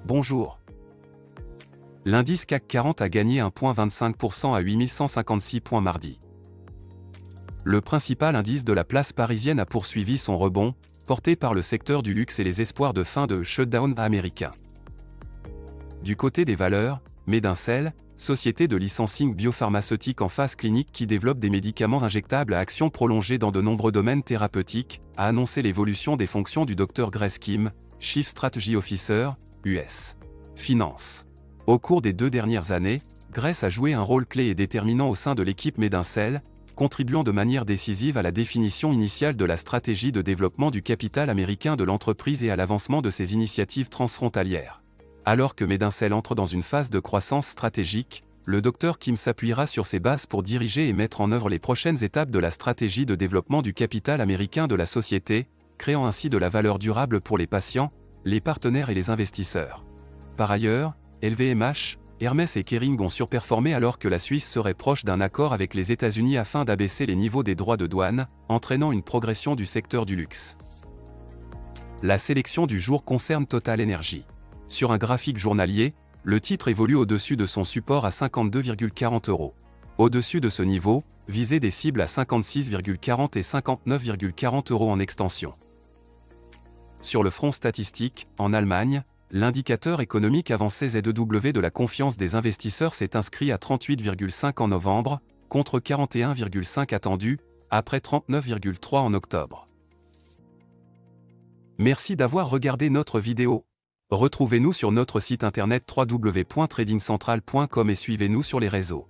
Bonjour. L'indice CAC 40 a gagné 1,25% à 8156 points mardi. Le principal indice de la place parisienne a poursuivi son rebond, porté par le secteur du luxe et les espoirs de fin de shutdown américain. Du côté des valeurs, Medincell, société de licensing biopharmaceutique en phase clinique qui développe des médicaments injectables à action prolongée dans de nombreux domaines thérapeutiques, a annoncé l'évolution des fonctions du Dr Grace Kim, Chief Strategy Officer, US. Finance. Au cours des 2 dernières années, Grace a joué un rôle clé et déterminant au sein de l'équipe Medincell, contribuant de manière décisive à la définition initiale de la stratégie de développement du capital américain de l'entreprise et à l'avancement de ses initiatives transfrontalières. Alors que Medincell entre dans une phase de croissance stratégique, le Dr Kim s'appuiera sur ses bases pour diriger et mettre en œuvre les prochaines étapes de la stratégie de développement du capital américain de la société, créant ainsi de la valeur durable pour les patients, les partenaires et les investisseurs. Par ailleurs, LVMH, Hermès et Kering ont surperformé alors que la Suisse serait proche d'un accord avec les États-Unis afin d'abaisser les niveaux des droits de douane, entraînant une progression du secteur du luxe. La sélection du jour concerne Total Energy. Sur un graphique journalier, le titre évolue au-dessus de son support à 52,40 €. Au-dessus de ce niveau, visez des cibles à 56,40 et 59,40 € en extension. Sur le front statistique, en Allemagne, l'indicateur économique avancé ZEW de la confiance des investisseurs s'est inscrit à 38,5 en novembre, contre 41,5 attendu, après 39,3 en octobre. Merci d'avoir regardé notre vidéo. Retrouvez-nous sur notre site internet www.tradingcentral.com et suivez-nous sur les réseaux.